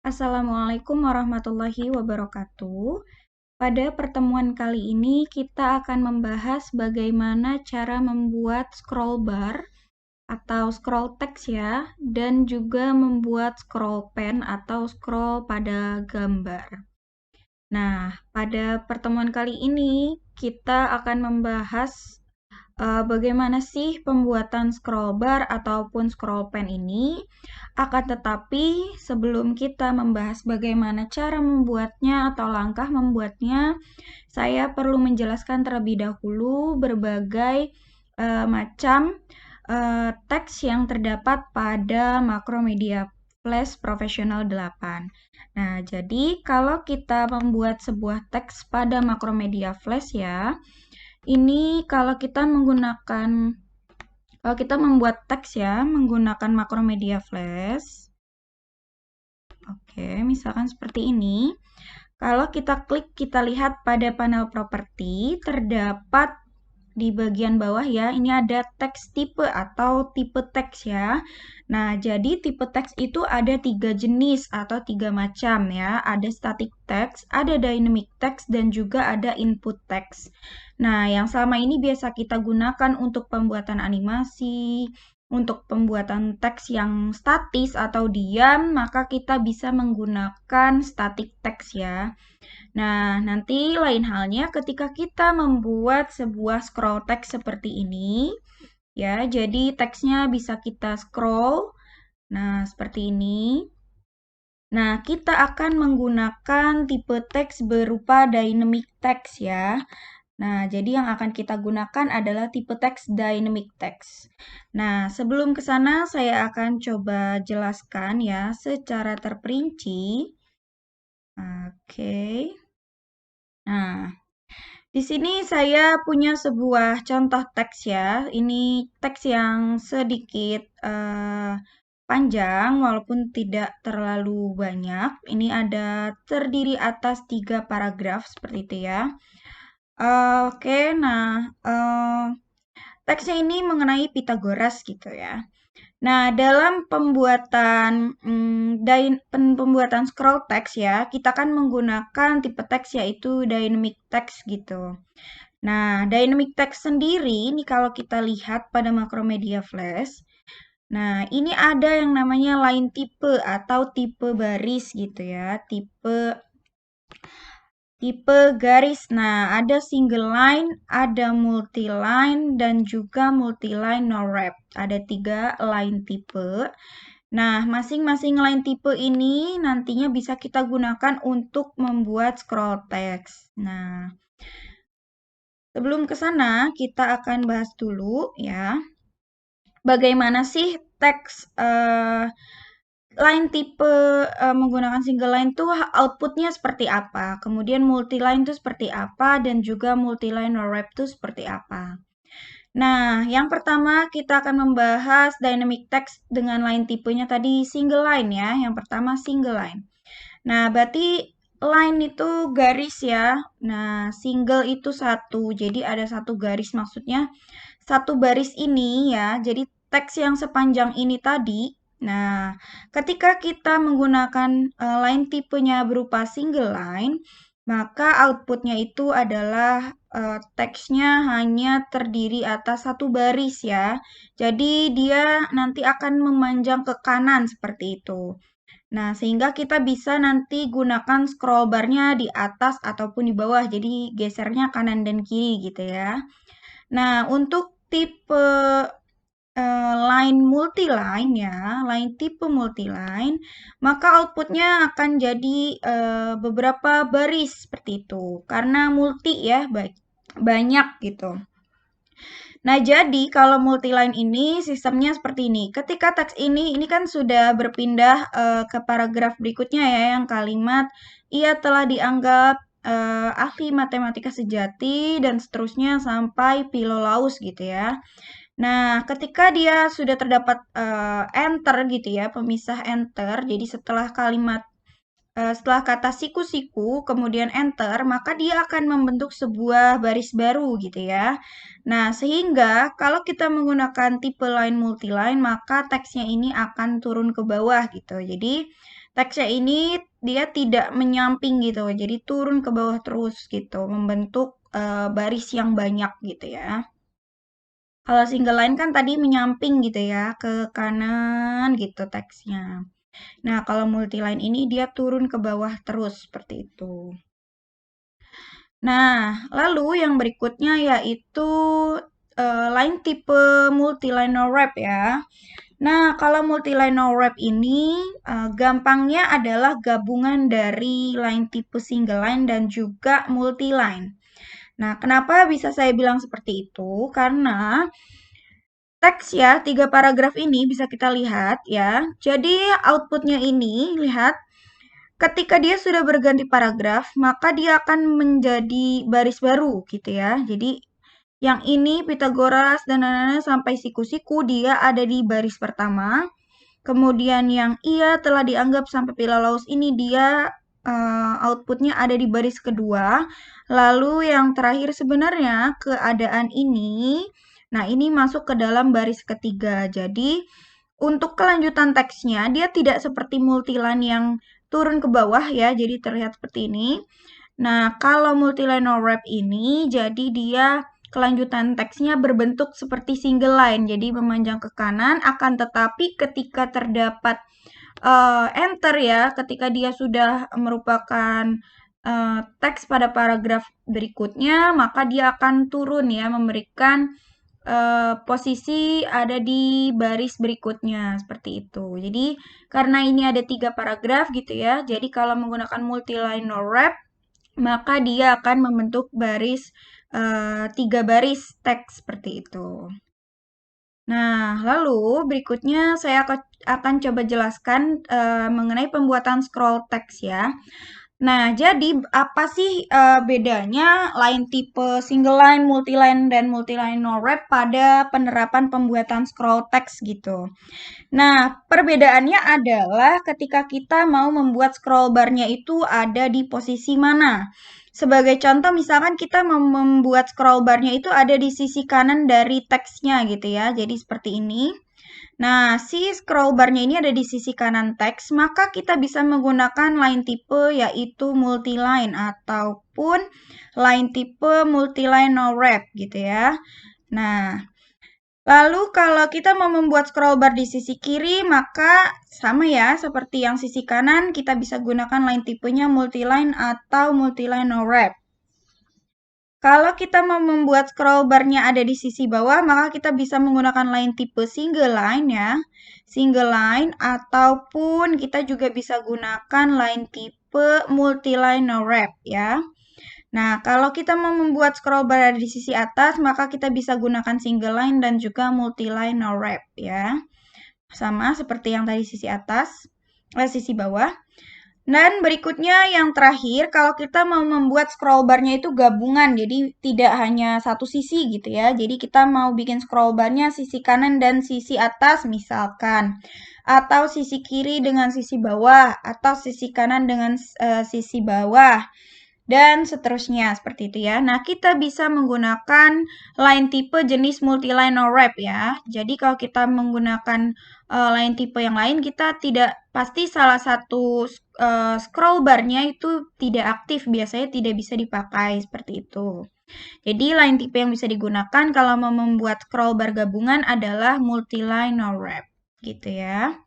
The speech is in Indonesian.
Assalamualaikum warahmatullahi wabarakatuh. Pada pertemuan kali ini kita akan membahas bagaimana cara membuat scroll bar atau scroll text ya, dan juga membuat scroll pen atau scroll pada gambar. Nah, pada pertemuan kali ini kita akan membahas bagaimana sih pembuatan scroll bar ataupun scroll pen ini. Akan tetapi, sebelum kita membahas bagaimana cara membuatnya atau langkah membuatnya, saya perlu menjelaskan terlebih dahulu berbagai macam teks yang terdapat pada Macromedia Flash Professional 8. Nah, jadi kalau kita membuat sebuah teks pada Macromedia Flash ya, ini kalau kita membuat teks ya menggunakan Macromedia Flash. Oke, misalkan seperti ini. Kalau kita klik, kita lihat pada panel properti, terdapat di bagian bawah ya, ini ada teks tipe atau tipe teks ya. Nah, jadi tipe teks itu ada 3 jenis atau 3 macam ya. Ada static text, ada dynamic text, dan juga ada input text. Nah, yang selama ini biasa kita gunakan untuk pembuatan animasi, untuk pembuatan teks yang statis atau diam, maka kita bisa menggunakan static text ya. Nah, nanti lain halnya ketika kita membuat sebuah scroll text seperti ini, ya. Jadi teksnya bisa kita scroll. Nah, seperti ini. Nah, kita akan menggunakan tipe teks berupa dynamic text ya. Nah, jadi yang akan kita gunakan adalah tipe teks dynamic text. Nah, sebelum ke sana saya akan coba jelaskan ya secara terperinci. Oke. Nah, di sini saya punya sebuah contoh teks ya. Ini teks yang sedikit panjang walaupun tidak terlalu banyak. Ini ada terdiri atas 3 paragraf seperti itu ya. Oke, nah teksnya ini mengenai Pythagoras gitu ya. Nah, dalam pembuatan scroll text ya, kita kan menggunakan tipe teks yaitu dynamic text gitu. Nah, dynamic text sendiri ini kalau kita lihat pada Macromedia Flash, nah ini ada yang namanya line type atau tipe baris gitu ya, tipe garis. Nah, ada single line, ada multi line, dan juga multi line no wrap. Ada 3 line tipe. Nah, masing-masing line tipe ini nantinya bisa kita gunakan untuk membuat scroll text. Nah, sebelum ke sana, kita akan bahas dulu ya, bagaimana sih teks line tipe menggunakan single line tuh outputnya seperti apa, kemudian multi line tuh seperti apa, dan juga multi line or wrap tuh seperti apa. Nah, yang pertama kita akan membahas dynamic text dengan line tipenya tadi single line ya. Yang pertama single line. Nah, berarti line itu garis ya. Nah, single itu satu. Jadi ada satu garis maksudnya satu baris ini ya. Jadi teks yang sepanjang ini tadi. Nah, ketika kita menggunakan line tipenya berupa single line, maka outputnya itu adalah teksnya hanya terdiri atas satu baris ya. Jadi dia nanti akan memanjang ke kanan seperti itu. Nah, sehingga kita bisa nanti gunakan scroll bar-nya di atas ataupun di bawah. Jadi gesernya kanan dan kiri gitu ya. Nah, untuk tipe line multi-line ya, line tipe multi-line, maka outputnya akan jadi beberapa baris seperti itu. Karena multi ya, banyak gitu. Nah, jadi kalau multi-line ini sistemnya seperti ini. Ketika teks ini kan sudah berpindah ke paragraf berikutnya ya, yang kalimat ia telah dianggap ahli matematika sejati dan seterusnya sampai Philolaus gitu ya. Nah, ketika dia sudah terdapat enter gitu ya, pemisah enter, jadi setelah kata siku-siku, kemudian enter, maka dia akan membentuk sebuah baris baru gitu ya. Nah, sehingga kalau kita menggunakan tipe line multi-line, maka teksnya ini akan turun ke bawah gitu. Jadi, teksnya ini dia tidak menyamping gitu, jadi turun ke bawah terus gitu, membentuk baris yang banyak gitu ya. Kalau single line kan tadi menyamping gitu ya, ke kanan gitu teksnya. Nah, kalau multiline ini dia turun ke bawah terus seperti itu. Nah, lalu yang berikutnya yaitu line tipe multiline no wrap ya. Nah, kalau multiline no wrap ini gampangnya adalah gabungan dari line tipe single line dan juga multiline. Nah, kenapa bisa saya bilang seperti itu? Karena teks ya, 3 paragraf ini bisa kita lihat ya. Jadi outputnya ini, lihat, ketika dia sudah berganti paragraf, maka dia akan menjadi baris baru gitu ya. Jadi yang ini Pitagoras dan lain-lain sampai siku-siku dia ada di baris pertama. Kemudian yang ia telah dianggap sampai Philolaus ini dia outputnya ada di baris kedua. Lalu yang terakhir sebenarnya keadaan ini, nah ini masuk ke dalam baris ketiga. Jadi untuk kelanjutan teksnya dia tidak seperti multiline yang turun ke bawah ya, jadi terlihat seperti ini. Nah, kalau multiline no wrap ini, jadi dia kelanjutan teksnya berbentuk seperti single line, jadi memanjang ke kanan, akan tetapi ketika terdapat enter ya, ketika dia sudah merupakan teks pada paragraf berikutnya, maka dia akan turun ya, memberikan posisi ada di baris berikutnya, seperti itu. Jadi, karena ini ada 3 paragraf gitu ya, jadi kalau menggunakan multiline no wrap, maka dia akan membentuk baris 3 baris teks seperti itu. Nah, lalu berikutnya saya akan coba jelaskan mengenai pembuatan scroll text ya. Nah, jadi apa sih bedanya line tipe single line, multiline, dan multiline no wrap pada penerapan pembuatan scroll text gitu? Nah, perbedaannya adalah ketika kita mau membuat scroll bar-nya itu ada di posisi mana. Sebagai contoh, misalkan kita mau membuat scroll bar-nya itu ada di sisi kanan dari teksnya gitu ya. Jadi seperti ini. Nah, si scroll bar-nya ini ada di sisi kanan teks, maka kita bisa menggunakan line tipe yaitu multiline ataupun line tipe multiline no wrap gitu ya. Nah, lalu kalau kita mau membuat scroll bar di sisi kiri, maka sama ya, seperti yang sisi kanan, kita bisa gunakan line tipenya multiline atau multiline no wrap. Kalau kita mau membuat scroll bar-nya ada di sisi bawah, maka kita bisa menggunakan line tipe single line ya. Single line ataupun kita juga bisa gunakan line tipe multiline no wrap ya. Nah, kalau kita mau membuat scroll bar ada di sisi atas, maka kita bisa gunakan single line dan juga multiline no wrap ya. Sama seperti yang tadi sisi atas, sisi bawah. Dan berikutnya yang terakhir, kalau kita mau membuat scroll bar-nya itu gabungan, jadi tidak hanya satu sisi gitu ya. Jadi kita mau bikin scroll bar-nya sisi kanan dan sisi atas misalkan. Atau sisi kiri dengan sisi bawah, atau sisi kanan dengan sisi bawah dan seterusnya seperti itu ya. Nah, kita bisa menggunakan line tipe jenis multiline no wrap ya. Jadi kalau kita menggunakan line tipe yang lain, kita tidak pasti salah satu scroll bar-nya itu tidak aktif, biasanya tidak bisa dipakai seperti itu. Jadi line tipe yang bisa digunakan kalau mau membuat scroll bar gabungan adalah multiline no wrap gitu ya.